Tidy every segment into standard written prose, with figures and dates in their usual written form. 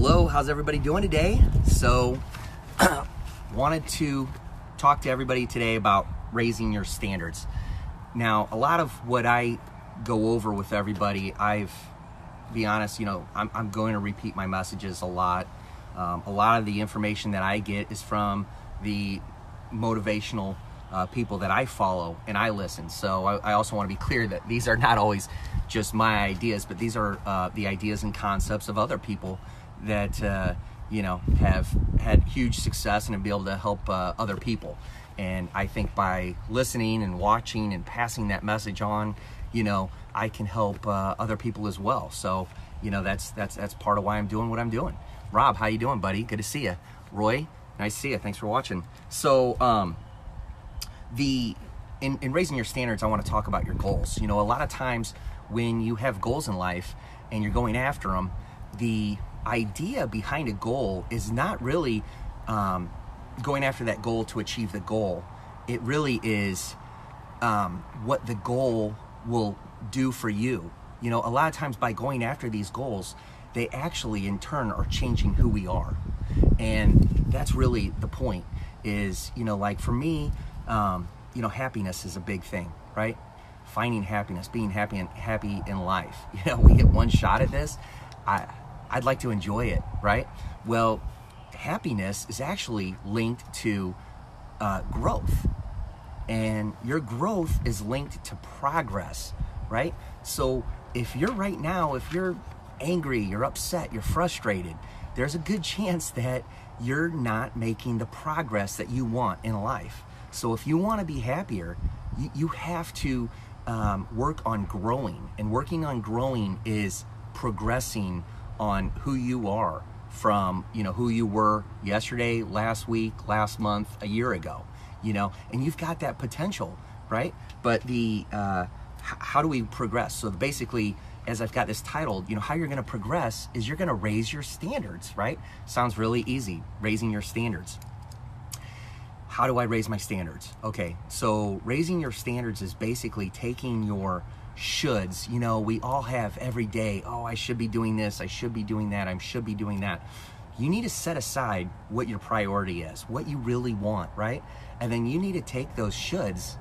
Hello, how's everybody doing today? So, wanted to talk to everybody today about raising your standards. Now, a lot of what I go over with everybody, be honest, I'm going to repeat my messages a lot. A lot of the information that I get is from the motivational people that I follow and I listen. So I also want to be clear that these are not always just my ideas, but these are the ideas and concepts of other people that have had huge success and have been able to help other people. And I think by listening and watching and passing that message on, I can help other people as well. So that's part of why I'm doing what I'm doing. Rob, how you doing, buddy? Good to see you. Roy, nice to see you. Thanks for watching. So in raising your standards, I want to talk about your goals. A lot of times when you have goals in life and you're going after them, the idea behind a goal is not really going after that goal to achieve the goal. It really is what the goal will do for you. A lot of times by going after these goals, they actually in turn are changing who we are. And that's really the point is, like for me, happiness is a big thing, right? Finding happiness, being happy in life. We get one shot at this. I'd like to enjoy it, right? Well, happiness is actually linked to growth. And your growth is linked to progress, right? So if you're angry, you're upset, you're frustrated, there's a good chance that you're not making the progress that you want in life. So if you want to be happier, you have to work on growing. And working on growing is progressing on who you are from, who you were yesterday, last week, last month, a year ago, and you've got that potential, right? But how do we progress? So basically, as I've got this titled, how you're going to progress is you're going to raise your standards, right? Sounds really easy, raising your standards. How do I raise my standards? Okay, so raising your standards is basically taking your shoulds. We all have every day, I should be doing this, I should be doing that, I should be doing that. You need to set aside what your priority is, what you really want, right? And then you need to take those shoulds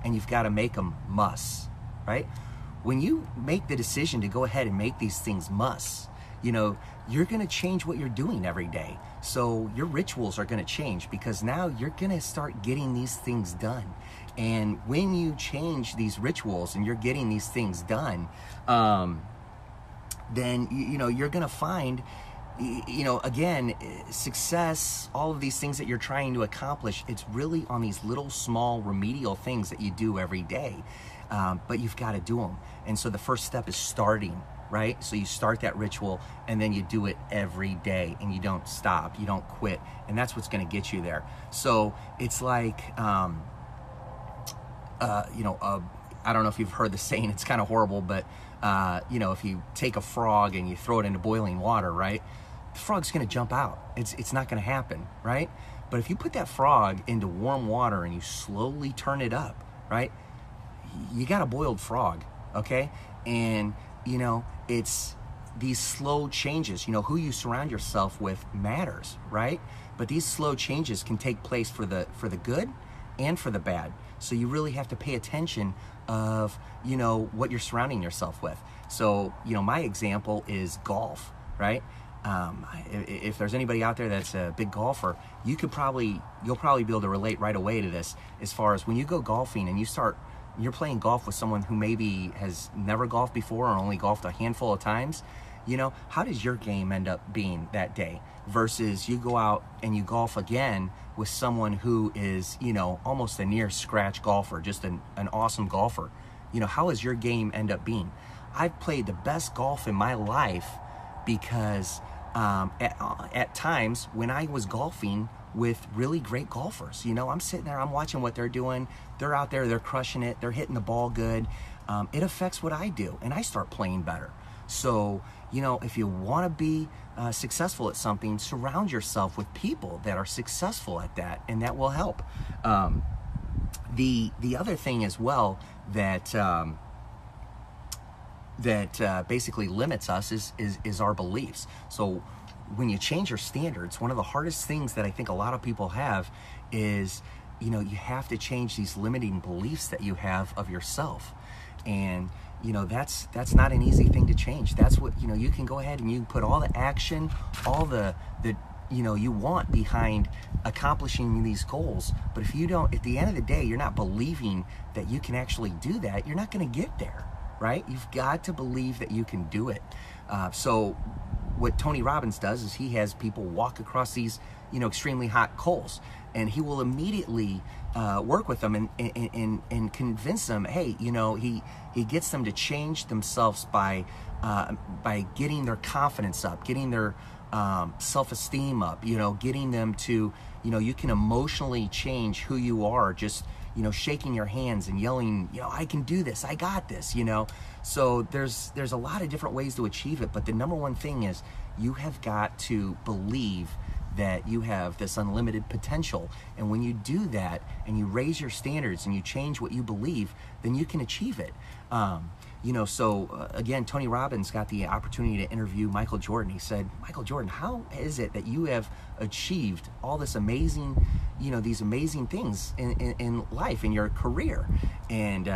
and you've got to make them musts, right? When you make the decision to go ahead and make these things musts, you're going to change what you're doing every day. So your rituals are going to change because now you're going to start getting these things done. And when you change these rituals and you're getting these things done, then, you're going to find, again, success, all of these things that you're trying to accomplish, it's really on these little small remedial things that you do every day. But you've got to do them. And so the first step is starting, right? So you start that ritual and then you do it every day and you don't stop, you don't quit. And that's what's going to get you there. So it's like, I don't know if you've heard the saying, it's kind of horrible, but, if you take a frog and you throw it into boiling water, right? The frog's going to jump out. It's not going to happen, right? But if you put that frog into warm water and you slowly turn it up, right? You got a boiled frog, okay? And, it's these slow changes, who you surround yourself with matters, right? But these slow changes can take place for the good and for the bad. So you really have to pay attention of, what you're surrounding yourself with. So, my example is golf, right? If there's anybody out there that's a big golfer, you'll probably be able to relate right away to this as far as when you go golfing and you're playing golf with someone who maybe has never golfed before or only golfed a handful of times, how does your game end up being that day versus you go out and you golf again with someone who is, almost a near scratch golfer, just an awesome golfer. How does your game end up being? I've played the best golf in my life because at times when I was golfing with really great golfers, I'm sitting there, I'm watching what they're doing. They're out there, they're crushing it, they're hitting the ball good. It affects what I do and I start playing better. So, if you want to be successful at something, surround yourself with people that are successful at that, and that will help. The other thing as well that basically limits us is our beliefs. So when you change your standards, one of the hardest things that I think a lot of people have is, you have to change these limiting beliefs that you have of yourself. And, that's not an easy thing to change. That's what, you can go ahead and you can put all the action, all the you want behind accomplishing these goals. But if you don't, at the end of the day, you're not believing that you can actually do that, you're not going to get there, right? You've got to believe that you can do it. So what Tony Robbins does is he has people walk across these, extremely hot coals, and he will immediately work with them and convince them, hey, he gets them to change themselves by getting their confidence up, getting their self-esteem up, getting them to, you can emotionally change who you are, just, shaking your hands and yelling, I can do this, I got this, So there's a lot of different ways to achieve it, but the number one thing is you have got to believe that you have this unlimited potential. And when you do that and you raise your standards and you change what you believe, then you can achieve it. Again, Tony Robbins got the opportunity to interview Michael Jordan. He said, Michael Jordan, how is it that you have achieved all this amazing, these amazing things in life, in your career? And,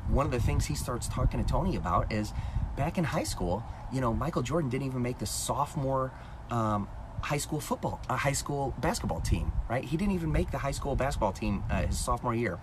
one of the things he starts talking to Tony about is back in high school, Michael Jordan didn't even make the sophomore high school basketball team, right? He didn't even make the high school basketball team his sophomore year.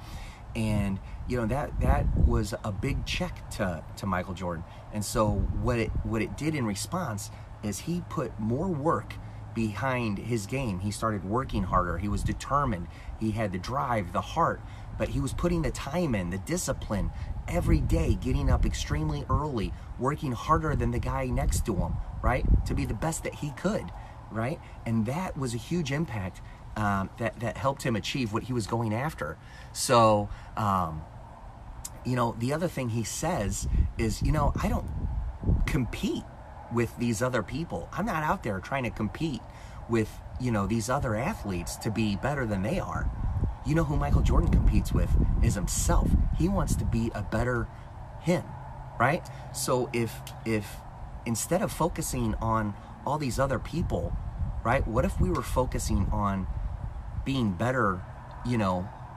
And that was a big check to Michael Jordan. And so what it did in response is he put more work behind his game. He started working harder. He was determined. He had the drive, the heart, but he was putting the time in, the discipline every day, getting up extremely early, working harder than the guy next to him, right? To be the best that he could, right? And that was a huge impact that helped him achieve what he was going after. So, the other thing he says is, I don't compete with these other people. I'm not out there trying to compete with, these other athletes to be better than they are. Who Michael Jordan competes with is himself. He wants to be a better him, right? So if instead of focusing on all these other people, right, what if we were focusing on being better,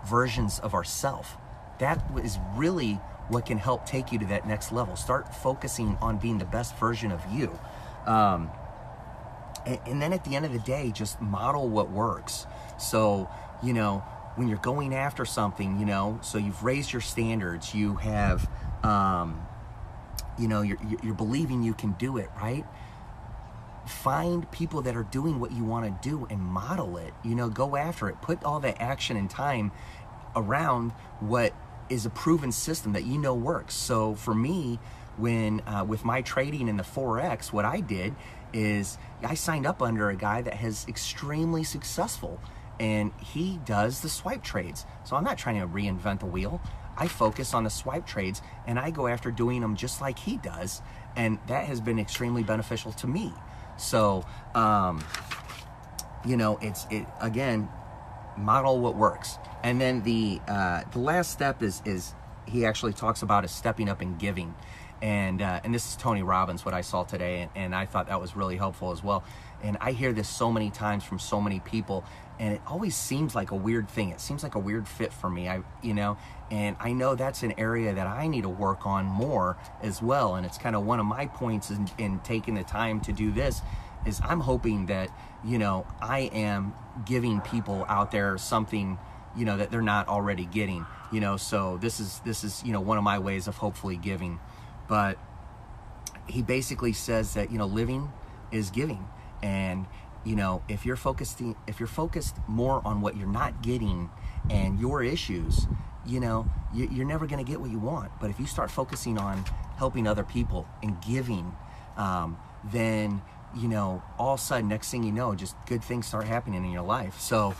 versions of ourselves? That is really what can help take you to that next level. Start focusing on being the best version of you. And then at the end of the day, just model what works. So, when you're going after something, so you've raised your standards, you have, you're believing you can do it, right? Find people that are doing what you want to do and model it. Go after it. Put all the action and time around what is a proven system that works. So for me, when with my trading in the Forex, what I did is I signed up under a guy that has extremely successful, and he does the swipe trades. So I'm not trying to reinvent the wheel. I focus on the swipe trades and I go after doing them just like he does, and that has been extremely beneficial to me. So, again, model what works. And then the last step is he actually talks about is stepping up and giving. And this is Tony Robbins, what I saw today, and I thought that was really helpful as well. And I hear this so many times from so many people, and it always seems like a weird thing. It seems like a weird fit for me, and I know that's an area that I need to work on more as well. And it's kind of one of my points in taking the time to do this is I'm hoping that, I am giving people out there something, that they're not already getting, so this is, one of my ways of hopefully giving. But he basically says that, living is giving. And, if you're focused more on what you're not getting and your issues, you're never going to get what you want. But if you start focusing on helping other people and giving, then, all of a sudden, next thing you know, just good things start happening in your life. So,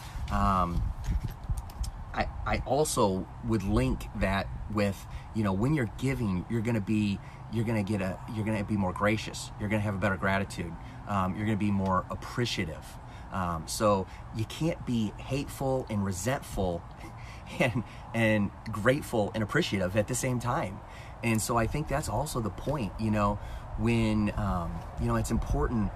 I also would link that with, when you're giving, you're going to be more gracious. You're going to have a better gratitude. You're going to be more appreciative. So you can't be hateful and resentful and grateful and appreciative at the same time. And so I think that's also the point, when, it's important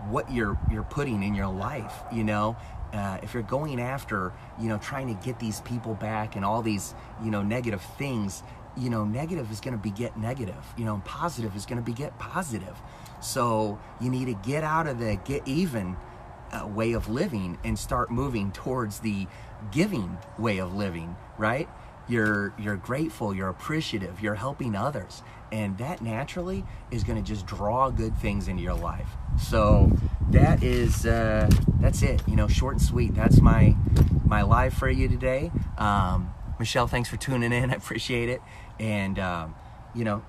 what you're putting in your life, you know. If you're going after, you know, trying to get these people back and all these, you know, negative things, you know, negative is going to beget negative, you know, and positive is going to beget positive. So you need to get out of the get even way of living and start moving towards the giving way of living, right? You're grateful, you're appreciative, you're helping others, and that naturally is going to just draw good things into your life. So that is that's it, you know, short and sweet. That's my live for you today. Michelle, thanks for tuning in. I appreciate it. And you know,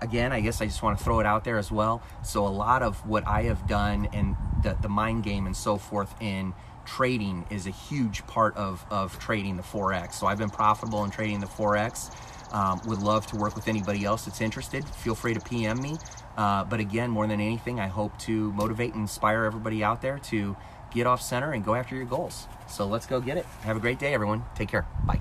again, I guess I just want to throw it out there as well. So a lot of what I have done and the mind game and so forth in trading is a huge part of trading the Forex. So I've been profitable in trading the Forex. Would love to work with anybody else that's interested. Feel free to PM me. But again, more than anything, I hope to motivate and inspire everybody out there to get off center and go after your goals. So let's go get it. Have a great day, everyone. Take care. Bye.